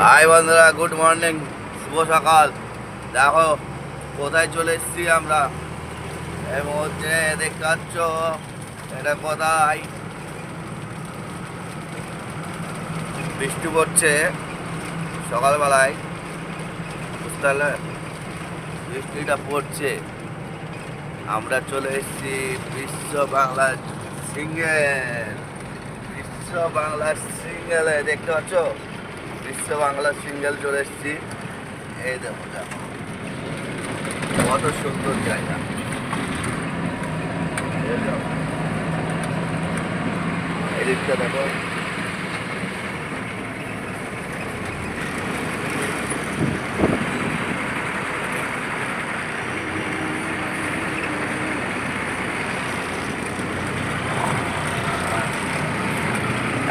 High বন্ধুরা, good morning, শুভ সকাল। দেখো কোথায় চলে এসেছি আমরা এই মুহূর্তে। দেখতে পাচ্ছ এটা কোথায়? বৃষ্টি পড়ছে সকালবেলায়, বুঝতে পারলে? বৃষ্টিটা পড়ছে, আমরা চলে এসেছি বিশ্ব বাংলা সিঙ্গেল। বিশ্ব বাংলা সিঙ্গেলে দেখতে পাচ্ছ, বিশ্ব বাংলা সিঙ্গেল চলে এসেছি। এই দেখো দেখো কত সুন্দর জায়গা। এদিকটা দেখো,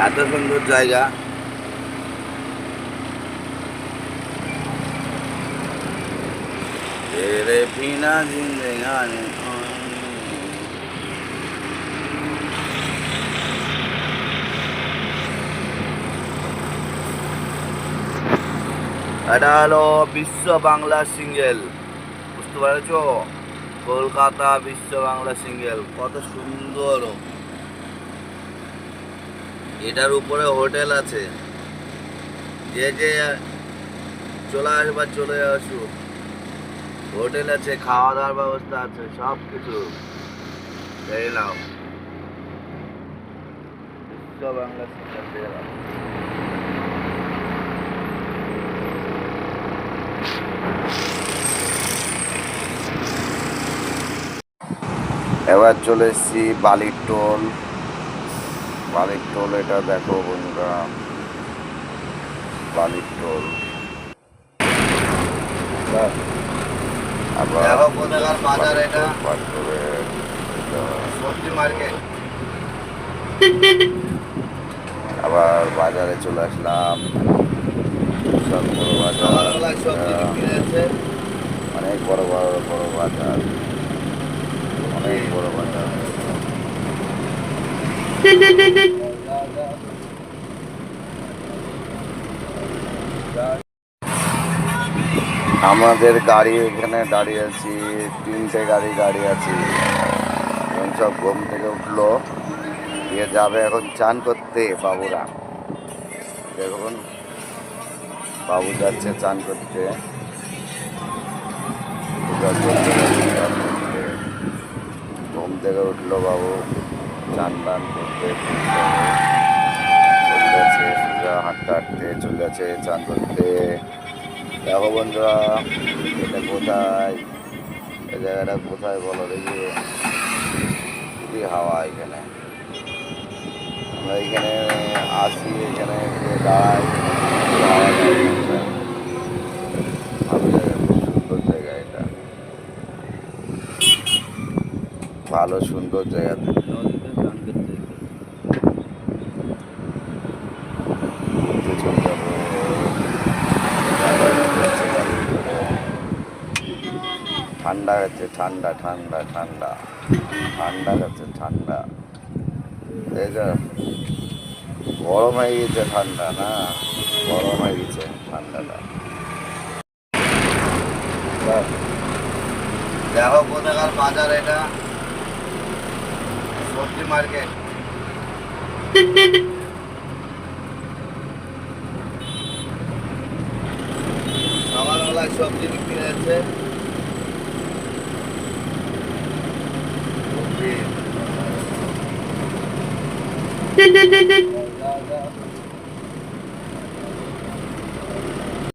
এত সুন্দর জায়গা। तेरे बिना जिंदगानी এটা হলো বিশ্ব বাংলা সিঙ্গেল, বুঝতে পারছ? কলকাতা বিশ্ব বাংলা সিঙ্গেল, কত সুন্দর। এটার উপরে হোটেল আছে, যে যে চলে আসবা চলে আসুক। হোটেল আছে, খাওয়া দাওয়ার ব্যবস্থা আছে, সব কিছু। এই নাও বিশ্ব বাংলা সিঙ্গেল পেয়ে গেলাম। এবার চলে এসেছি বালির টোল। বালির টোল এটা দেখো বন্ধুরা, বালির টোল। আবার বাজার, এটা সবজি মার্কেট। আবার বাজারে চলে আসলাম, সব বড় বাজার, অনেক বড় বড় বড় বাজার, অনেক বড় বাজার। আমাদের গাড়ি এখানে দাঁড়িয়ে আছি, 3টে গাড়ি আছে। এখন সব ঘুম থেকে উঠলো, দিয়ে যাবে এখন চান করতে বাবুরা। দেখুন বাবু যাচ্ছে চান করতে। ঘুম থেকে উঠলো বাবু, চান টান করতে হাঁটতে হাঁটতে চলে যাচ্ছে চান করতে। দেখো বন্ধুরা, এটা কোথায়? এই জায়গাটা কোথায় বলো দেখি? খুবই হাওয়া এখানে। আমরা এখানে আসি, এখানে দাঁড়াই, সুন্দর জায়গা এটা, ভালো সুন্দর জায়গা। ঠান্ডা গেছে, ঠান্ডা ঠান্ডা ঠান্ডা ঠান্ডা গেছে, ঠান্ডা। এই যে গরম হয়ে গেছে, ঠান্ডা না, গরম হয়ে গেছে ঠান্ডাটা। দেখো কোথাকার বাজার, এটা সবজি মার্কেট। সকালবেলায় সবজি বিক্রি হয়েছে।